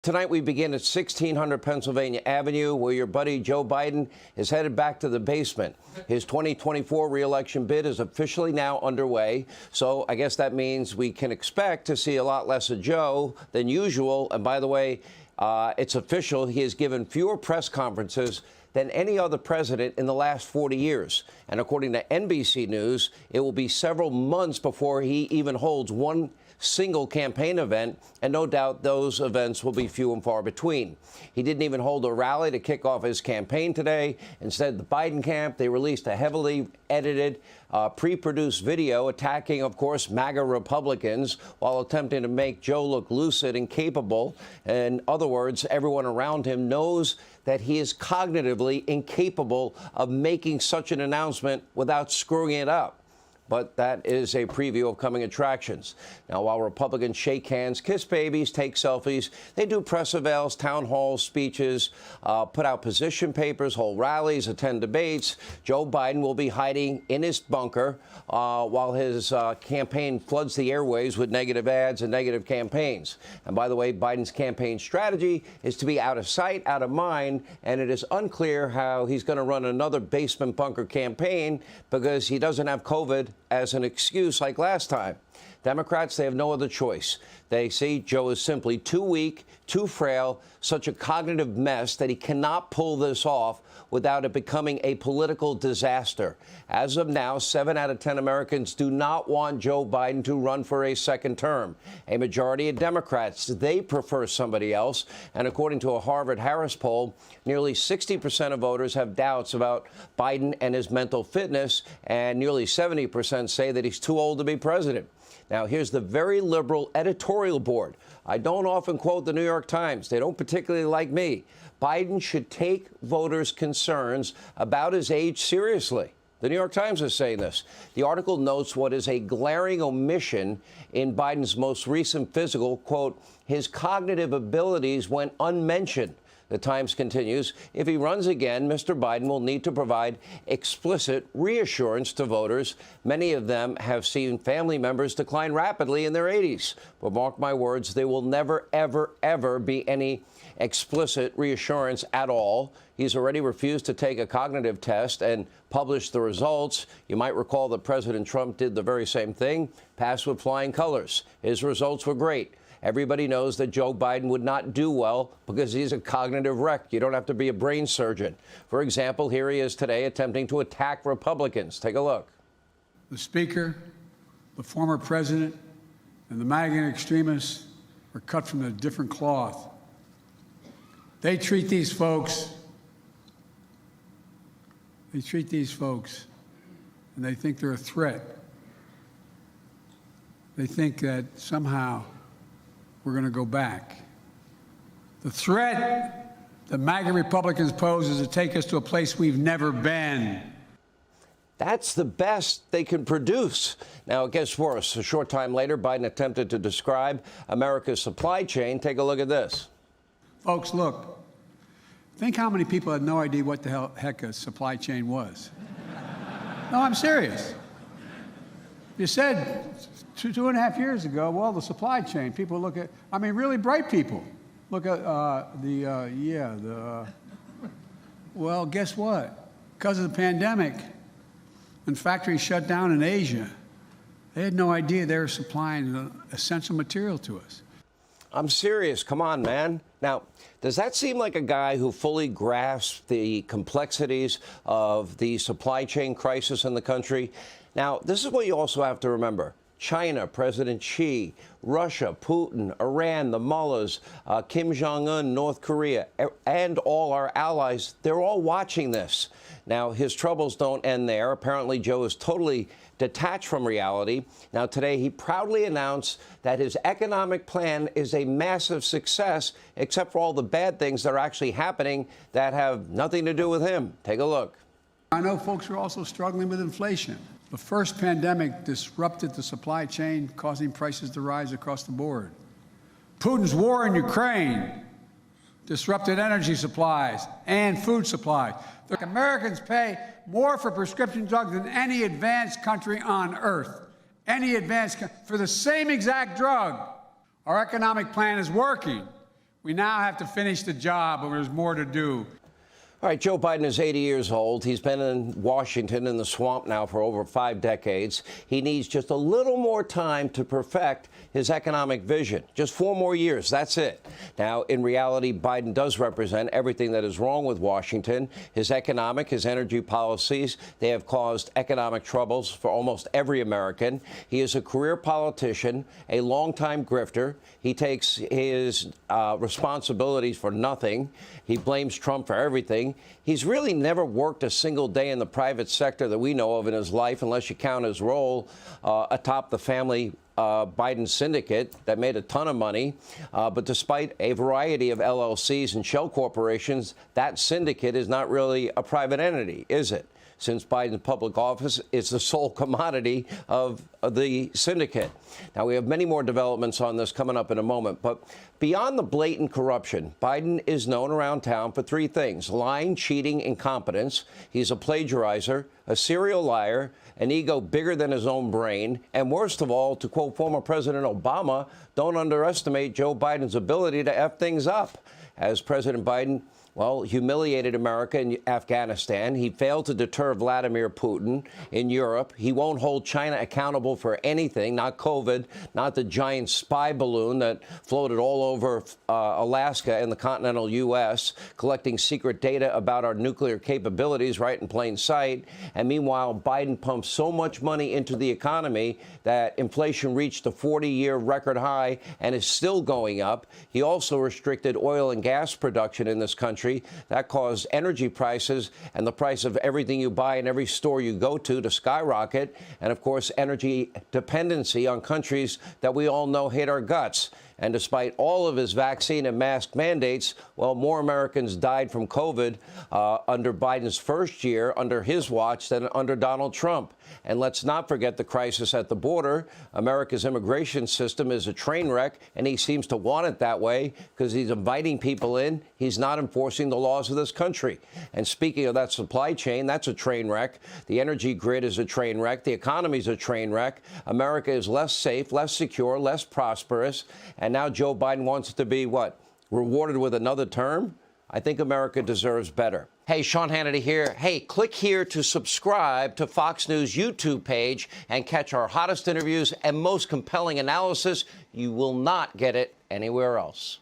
Tonight, we begin at 1600 Pennsylvania Avenue, where your buddy Joe Biden is headed back to the basement. His 2024 re-election bid is officially now underway. So I guess that means we can expect to see a lot less of Joe than usual. And by the way, it's official. He has given fewer press conferences than any other president in the last 40 years. And according to NBC News, it will be several months before he even holds one single campaign event, and no doubt those events will be few and far between. He didn't even hold a rally to kick off his campaign today. Instead, the Biden camp, they released a heavily edited, pre-produced video attacking, of course, MAGA Republicans while attempting to make Joe look lucid and capable. In other words, everyone around him knows that he is cognitively incapable of making such an announcement without screwing it up. But that is a preview of coming attractions. Now, while Republicans shake hands, kiss babies, take selfies, they do press avails, town halls, speeches, put out position papers, hold rallies, attend debates. Joe Biden will be hiding in his bunker while his campaign floods the airwaves with negative ads and negative campaigns. And by the way, Biden's campaign strategy is to be out of sight, out of mind, and it is unclear how he's going to run another basement bunker campaign because he doesn't have COVID as an excuse like last time. Democrats, they have no other choice. They see Joe is simply too weak, too frail, such a cognitive mess that he cannot pull this off without it becoming a political disaster. As of now, 7 out of 10 Americans do not want Joe Biden to run for a second term. A majority of Democrats, they prefer somebody else. And according to a Harvard-Harris poll, nearly 60% of voters have doubts about Biden and his mental fitness, and nearly 70% say that he's too old to be president. Now, here's the very liberal editorial board. I don't often quote the New York Times. They don't particularly like me. Biden should take voters' concerns about his age seriously. The New York Times is saying this. The article notes what is a glaring omission in Biden's most recent physical, quote, his cognitive abilities went unmentioned. The Times continues, if he runs again, Mr. Biden will need to provide explicit reassurance to voters. Many of them have seen family members decline rapidly in their 80s. But mark my words, there will never, ever, ever be any explicit reassurance at all. He's already refused to take a cognitive test and publish the results. You might recall that President Trump did the very same thing, passed with flying colors. His results were great. Everybody knows that Joe Biden would not do well because he's a cognitive wreck. You don't have to be a brain surgeon. For example, here he is today attempting to attack Republicans. Take a look. The Speaker, the former President, and the MAGA extremists are cut from a different cloth. They treat these folks, and they think they're a threat. They think that somehow we're going to go back. The threat the MAGA Republicans pose is to take us to a place we've never been. That's the best they can produce. Now, it gets worse. A short time later, Biden attempted to describe America's supply chain. Take a look at this. Folks, look. Think how many people had no idea what the heck a supply chain was. No, I'm serious. You said 2.5 years ago, well, the supply chain, people look at, I mean, really bright people. Look at well, guess what? Because of the pandemic, when factories shut down in Asia, they had no idea they were supplying essential material to us. I'm serious. Come on, man. Now, does that seem like a guy who fully grasps the complexities of the supply chain crisis in the country? Now, this is what you also have to remember. China, President Xi, Russia, Putin, Iran, the mullahs, Kim Jong-un, North Korea, and all our allies, they're all watching this. Now, his troubles don't end there. Apparently, Joe is totally detached from reality. Now, today, he proudly announced that his economic plan is a massive success, except for all the bad things that are actually happening that have nothing to do with him. Take a look. I know folks are also struggling with inflation. The first pandemic disrupted the supply chain, causing prices to rise across the board. Putin's war in Ukraine disrupted energy supplies and food supplies. Americans pay more for prescription drugs than any advanced country on earth. For the same exact drug. Our economic plan is working. We now have to finish the job, but there's more to do. All right, Joe Biden is 80 years old. He's been in Washington in the swamp now for over 5 decades. He needs just a little more time to perfect his economic vision. Just 4 more years, that's it. Now, in reality, Biden does represent everything that is wrong with Washington. His economic, his energy policies, they have caused economic troubles for almost every American. He is a career politician, a longtime grifter. He takes his responsibilities for nothing. He blames Trump for everything. He's really never worked a single day in the private sector that we know of in his life, unless you count his role atop the family Biden syndicate that made a ton of money. But despite a variety of LLCs and shell corporations, that syndicate is not really a private entity, is it? Since Biden's public office is the sole commodity of the syndicate. Now, we have many more developments on this coming up in a moment. But beyond the blatant corruption, Biden is known around town for 3 things: lying, cheating, incompetence. He's a plagiarizer, a serial liar, an ego bigger than his own brain. And worst of all, to quote former President Obama, don't underestimate Joe Biden's ability to F things up. As President Biden, well, humiliated America in Afghanistan. He failed to deter Vladimir Putin in Europe. He won't hold China accountable for anything, not COVID, not the giant spy balloon that floated all over Alaska and the continental U.S., collecting secret data about our nuclear capabilities right in plain sight. And meanwhile, Biden pumps so much money into the economy that inflation reached a 40-year record high and is still going up. He also restricted oil and gas production in this country. That caused energy prices and the price of everything you buy in every store you go to skyrocket. And, of course, energy dependency on countries that we all know hate our guts. And despite all of his vaccine and mask mandates, well, more Americans died from COVID under Biden's first year, under his watch, than under Donald Trump. And let's not forget the crisis at the border. America's immigration system is a train wreck, and he seems to want it that way because he's inviting people in. He's not enforcing the laws of this country. And speaking of that supply chain, that's a train wreck. The energy grid is a train wreck. The economy is a train wreck. America is less safe, less secure, less prosperous. And now Joe Biden wants to be, what, rewarded with another term? I think America deserves better. Hey, Sean Hannity here. Hey, click here to subscribe to Fox News YouTube page and catch our hottest interviews and most compelling analysis. You will not get it anywhere else.